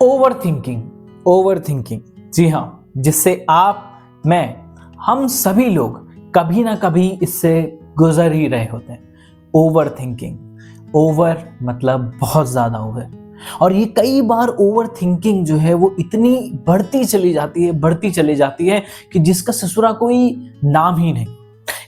Over thinking, जी हाँ, जिससे आप, मैं, हम सभी लोग कभी ना कभी इससे गुजर ही रहे होते हैं। ओवर थिंकिंग, ओवर मतलब बहुत ज्यादा ओवर। और ये कई बार ओवर थिंकिंग जो है वो इतनी बढ़ती चली जाती है कि जिसका ससुरा कोई नाम ही नहीं,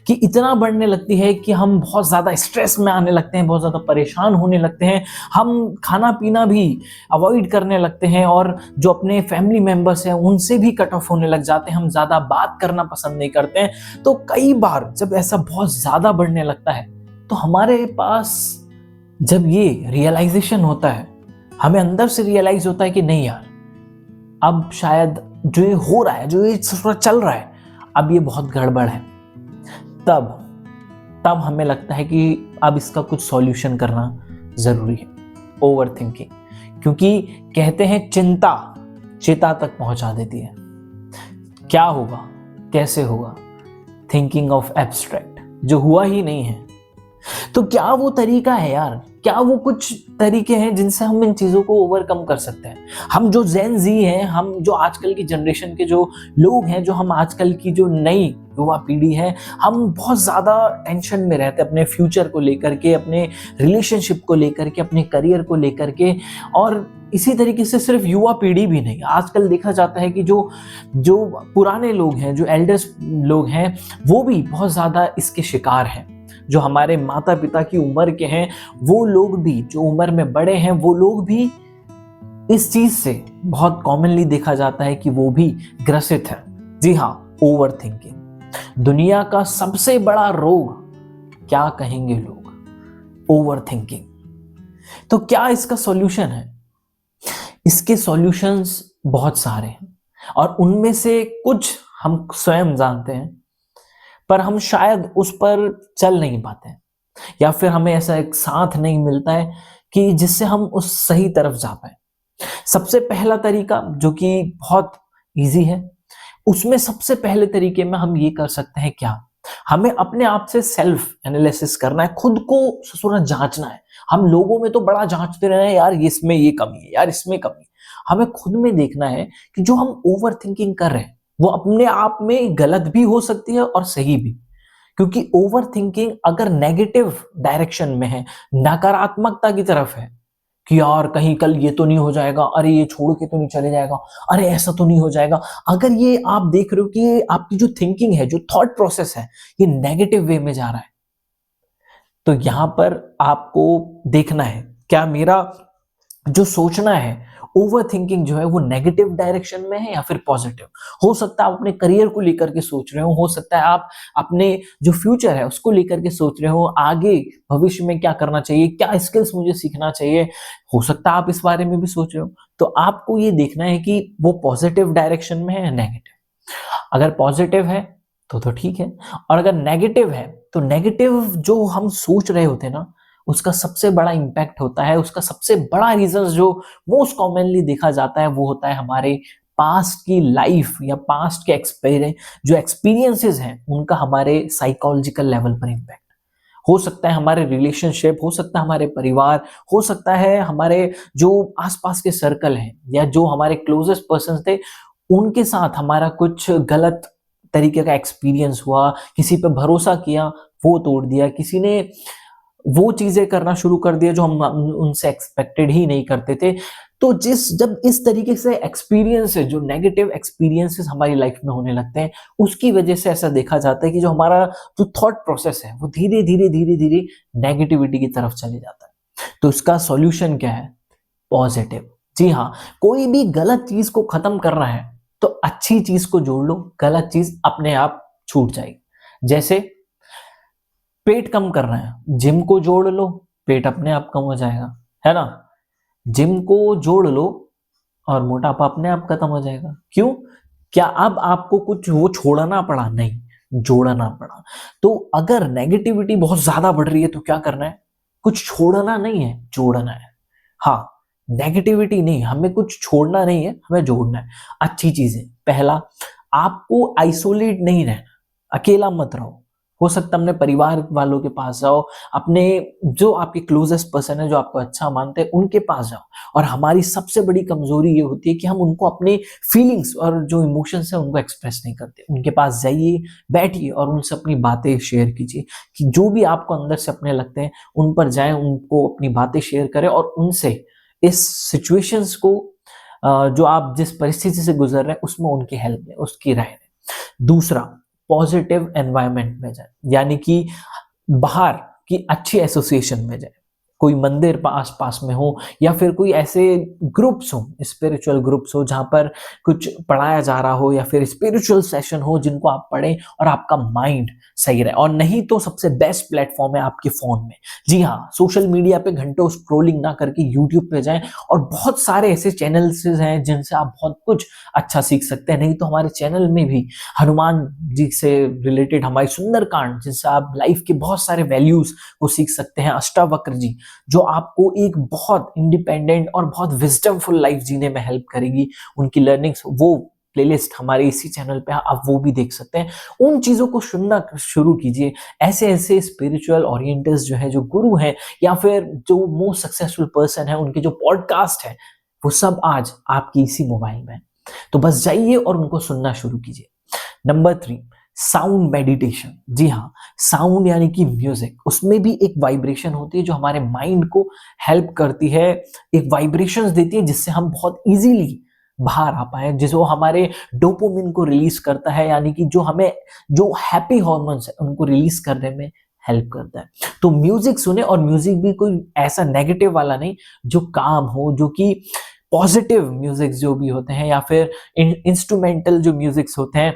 कि इतना बढ़ने लगती है कि हम बहुत ज़्यादा स्ट्रेस में आने लगते हैं, बहुत ज़्यादा परेशान होने लगते हैं, हम खाना पीना भी अवॉइड करने लगते हैं और जो अपने फैमिली मेंबर्स हैं उनसे भी कट ऑफ होने लग जाते हैं, हम ज़्यादा बात करना पसंद नहीं करते हैं। तो कई बार जब ऐसा बहुत ज़्यादा बढ़ने लगता है तो हमारे पास जब ये रियलाइजेशन होता है, हमें अंदर से रियलाइज होता है कि नहीं यार, अब शायद जो ये हो रहा है, जो ये चल रहा है, अब ये बहुत गड़बड़ है। तब तब हमें लगता है कि अब इसका कुछ सॉल्यूशन करना जरूरी है। ओवर थिंकिंग, क्योंकि कहते हैं चिंता चिता तक पहुंचा देती है। क्या होगा, कैसे होगा, थिंकिंग ऑफ एब्स्ट्रैक्ट, जो हुआ ही नहीं है। तो क्या वो तरीका है यार, क्या वो कुछ तरीके हैं जिनसे हम इन चीजों को ओवरकम कर सकते हैं? हम जो जेन जी हैं, हम जो आजकल की जनरेशन के जो लोग हैं, जो हम आजकल की जो नई युवा पीढ़ी है, हम बहुत ज्यादा टेंशन में रहते हैं अपने फ्यूचर को लेकर के, अपने रिलेशनशिप को लेकर के, अपने करियर को लेकर के। और इसी तरीके से सिर्फ युवा पीढ़ी भी नहीं, आजकल देखा जाता है कि जो जो पुराने लोग हैं, जो एल्डर्स लोग हैं, वो भी बहुत ज्यादा इसके शिकार हैं। जो हमारे माता पिता की उम्र के हैं, वो लोग भी, जो उम्र में बड़े हैं, वो लोग भी इस चीज से बहुत कॉमनली देखा जाता है कि वो भी ग्रसित है। जी हाँ, ओवर थिंकिंग दुनिया का सबसे बड़ा रोग, क्या कहेंगे लोग, ओवर थिंकिंग। तो क्या इसका सॉल्यूशन है? इसके सॉल्यूशंस बहुत सारे हैं और उनमें से कुछ हम स्वयं जानते हैं, पर हम शायद उस पर चल नहीं पाते हैं, या फिर हमें ऐसा एक साथ नहीं मिलता है कि जिससे हम उस सही तरफ जा पाए। सबसे पहला तरीका जो कि बहुत इजी है, उसमें सबसे पहले तरीके में हम ये कर सकते हैं, क्या, हमें अपने आप से सेल्फ एनालिसिस करना है, खुद को ससुरा जांचना है। हम लोगों में तो बड़ा जांचते रहना है, यार इसमें ये कमी है, यार इसमें कमी है। हमें खुद में देखना है कि जो हम ओवर थिंकिंग कर रहे हैं वो अपने आप में गलत भी हो सकती है और सही भी। क्योंकि ओवर थिंकिंग अगर नेगेटिव डायरेक्शन में है, नकारात्मकता की तरफ है, कि यार कहीं कल ये तो नहीं हो जाएगा, अरे ये छोड़ के तो नहीं चले जाएगा, अरे ऐसा तो नहीं हो जाएगा, अगर ये आप देख रहे हो कि ये आपकी जो थिंकिंग है, जो थॉट प्रोसेस है, ये नेगेटिव वे में जा रहा है, तो यहां पर आपको देखना है, क्या मेरा जो सोचना है, ओवर थिंकिंग जो है वो नेगेटिव डायरेक्शन में है या फिर पॉजिटिव। हो सकता है आप अपने करियर को लेकर के सोच रहे हो सकता है आप अपने जो फ्यूचर है उसको लेकर के सोच रहे हो, आगे भविष्य में क्या करना चाहिए, क्या स्किल्स मुझे सीखना चाहिए, हो सकता है आप इस बारे में भी सोच रहे हो। तो आपको ये देखना है कि वो पॉजिटिव डायरेक्शन में है या नेगेटिव। अगर पॉजिटिव है तो ठीक है, और अगर नेगेटिव है तो नेगेटिव जो हम सोच रहे होते हैं ना, उसका सबसे बड़ा इंपैक्ट होता है, उसका सबसे बड़ा रीजन जो मोस्ट कॉमनली देखा जाता है वो होता है हमारे पास्ट की लाइफ या पास्ट के एक्सपीरियंसेस हैं, उनका हमारे साइकोलॉजिकल लेवल पर इंपैक्ट हो सकता है। हमारे रिलेशनशिप हो सकता है, हमारे परिवार हो सकता है, हमारे जो आसपास के सर्कल हैं या जो हमारे क्लोजेस्ट पर्सन थे, उनके साथ हमारा कुछ गलत तरीके का एक्सपीरियंस हुआ, किसी पे भरोसा किया, वो तोड़ दिया, किसी ने वो चीजें करना शुरू कर दिया जो हम उनसे एक्सपेक्टेड ही नहीं करते थे। तो जब इस तरीके से एक्सपीरियंस है, जो नेगेटिव एक्सपीरियंसेस हमारी लाइफ में होने लगते हैं, उसकी वजह से ऐसा देखा जाता है कि जो हमारा जो थॉट प्रोसेस है वो धीरे धीरे नेगेटिविटी की तरफ चले जाता है। तो इसका सॉल्यूशन क्या है? पॉजिटिव। जी हाँ, कोई भी गलत चीज को खत्म करना है तो अच्छी चीज को जोड़ लो, गलत चीज अपने आप छूट जाएगी। जैसे पेट कम करना है, जिम को जोड़ लो, पेट अपने आप कम हो जाएगा, है ना। जिम को जोड़ लो और मोटापा अपने आप खत्म हो जाएगा। क्यों? क्या अब आपको कुछ वो छोड़ना पड़ा? नहीं, जोड़ना पड़ा। तो अगर नेगेटिविटी बहुत ज्यादा बढ़ रही है तो क्या करना है? कुछ छोड़ना नहीं है, जोड़ना है। हाँ, नेगेटिविटी नहीं, हमें कुछ छोड़ना नहीं है, हमें जोड़ना है अच्छी चीजें। पहला, आपको आइसोलेट नहीं रहना, अकेला मत रहो। हो सकता है अपने परिवार वालों के पास जाओ, अपने जो आपके क्लोजेस्ट पर्सन है, जो आपको अच्छा मानते हैं, उनके पास जाओ। और हमारी सबसे बड़ी कमजोरी ये होती है कि हम उनको अपने फीलिंग्स और जो इमोशंस है उनको एक्सप्रेस नहीं करते। उनके पास जाइए, बैठिए और उनसे अपनी बातें शेयर कीजिए, कि जो भी आपको अंदर से अपने लगते हैं उन पर जाएं, उनको अपनी बातें शेयर करें और उनसे इस सिचुएशंस को जो आप जिस परिस्थिति से गुजर रहे हैं उसमें उनकी हेल्प लें, उसकी राय लें। दूसरा, पॉजिटिव एनवायरनमेंट में जाए, यानी कि बाहर की अच्छी एसोसिएशन में जाए। कोई मंदिर आस पास में हो या फिर कोई ऐसे ग्रुप्स हो, स्पिरिचुअल ग्रुप्स हो जहां पर कुछ पढ़ाया जा रहा हो या फिर स्पिरिचुअल सेशन हो जिनको आप पढ़ें और आपका माइंड सही रहे। और नहीं तो सबसे बेस्ट प्लेटफॉर्म है आपके फोन में। जी हाँ, सोशल मीडिया पे घंटों स्क्रोलिंग ना करके यूट्यूब पे जाएं, और बहुत सारे ऐसे चैनल्स हैं जिनसे आप बहुत कुछ अच्छा सीख सकते हैं। नहीं तो हमारे चैनल में भी हनुमान जी से रिलेटेड हमारी सुंदरकांड, जिनसे आप लाइफ के बहुत सारे वैल्यूज को सीख सकते हैं। अष्टावक्र जी, जो आपको एक बहुत इंडिपेंडेंट और बहुत विजडमफुल लाइफ जीने में हेल्प करेगी। उनकी लर्निंग्स, वो प्लेलिस्ट हमारे इसी चैनल पे आप वो भी देख सकते हैं। उन चीजों को सुनना शुरू कीजिए। ऐसे ऐसे स्पिरिचुअल ओरिएंटर्स जो है, जो गुरु हैं या फिर जो मोस्ट सक्सेसफुल पर्सन है, उनके जो पॉडकास्ट है, वो सब आज आपकी इसी मोबाइल में है। तो बस जाइए और उनको सुनना शुरू कीजिए। Number 3, sound meditation. जी हाँ, साउंड यानी कि म्यूजिक, उसमें भी एक वाइब्रेशन होती है जो हमारे माइंड को हेल्प करती है, एक वाइब्रेशंस देती है जिससे हम बहुत इजीली बाहर आ पाए, जिसको हमारे डोपामिन को रिलीज करता है, यानी कि जो हमें जो हैप्पी हॉर्मोन्स है उनको रिलीज करने में हेल्प करता है। तो म्यूजिक सुने, और म्यूजिक भी कोई ऐसा नेगेटिव वाला नहीं, जो काम हो, जो कि पॉजिटिव म्यूजिक जो भी होते हैं, या फिर इंस्ट्रूमेंटल जो म्यूजिक्स होते हैं,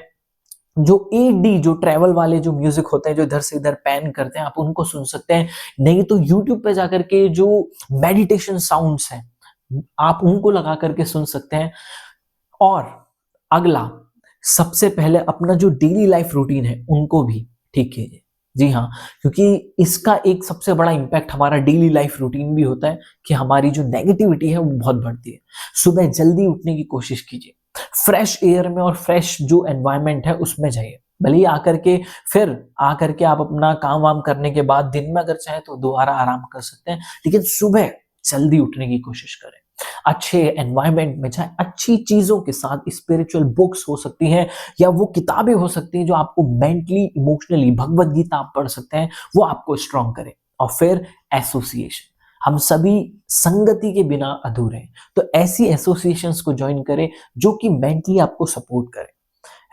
जो एडी जो ट्रैवल वाले जो म्यूजिक होते हैं, जो इधर से इधर पैन करते हैं, आप उनको सुन सकते हैं। नहीं तो यूट्यूब पे जाकर के जो मेडिटेशन साउंड्स हैं, आप उनको लगा करके सुन सकते हैं। और अगला, सबसे पहले अपना जो डेली लाइफ रूटीन है उनको भी ठीक कीजिए। जी हाँ, क्योंकि इसका एक सबसे बड़ा इंपैक्ट हमारा डेली लाइफ रूटीन भी होता है, कि हमारी जो नेगेटिविटी है वो बहुत बढ़ती है। सुबह जल्दी उठने की कोशिश कीजिए, फ्रेश एयर में और फ्रेश जो एनवायरनमेंट है उसमें जाइए। भले ही आकर के आप अपना काम वाम करने के बाद दिन में अगर चाहे तो दोबारा आराम कर सकते हैं, लेकिन सुबह जल्दी उठने की कोशिश करें। अच्छे एनवायरनमेंट में जाए, अच्छी चीजों के साथ, स्पिरिचुअल बुक्स हो सकती हैं या वो किताबें हो सकती हैं जो आपको मेंटली इमोशनली, भगवत गीता आप पढ़ सकते हैं, वो आपको स्ट्रॉन्ग करे। और फिर एसोसिएशन, हम सभी संगति के बिना अधूरे हैं, तो ऐसी एसोसिएशंस को ज्वाइन करें जो कि मेंटली आपको सपोर्ट करे,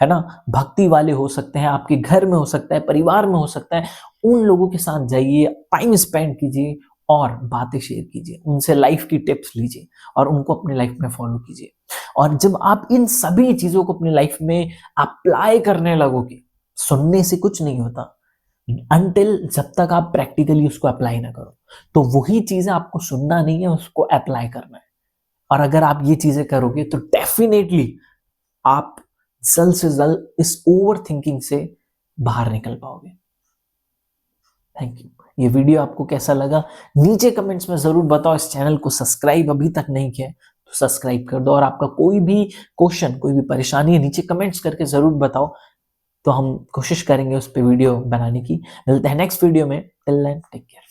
है ना। भक्ति वाले हो सकते हैं, आपके घर में हो सकता है, परिवार में हो सकता है। उन लोगों के साथ जाइए, टाइम स्पेंड कीजिए और बातें शेयर कीजिए, उनसे लाइफ की टिप्स लीजिए और उनको अपनी लाइफ में फॉलो कीजिए। और जब आप इन सभी चीजों को अपनी लाइफ में अप्लाई करने लगोगे, सुनने से कुछ नहीं होता अनटिल जब तक आप प्रैक्टिकली उसको अप्लाई ना करो। तो वही चीजें आपको सुनना नहीं है, उसको अप्लाई करना है। और अगर आप ये चीजें करोगे तो डेफिनेटली आप जल्द से जल्द इस ओवर थिंकिंग से बाहर निकल पाओगे। Thank you. ये वीडियो आपको कैसा लगा नीचे कमेंट्स में जरूर बताओ। इस चैनल को सब्सक्राइब अभी तक नहीं किया तो सब्सक्राइब कर दो, और आपका कोई भी क्वेश्चन, कोई भी परेशानी है, नीचे कमेंट्स करके जरूर बताओ, तो हम कोशिश करेंगे उस पर वीडियो बनाने की। मिलते हैं नेक्स्ट वीडियो में। Till then take care.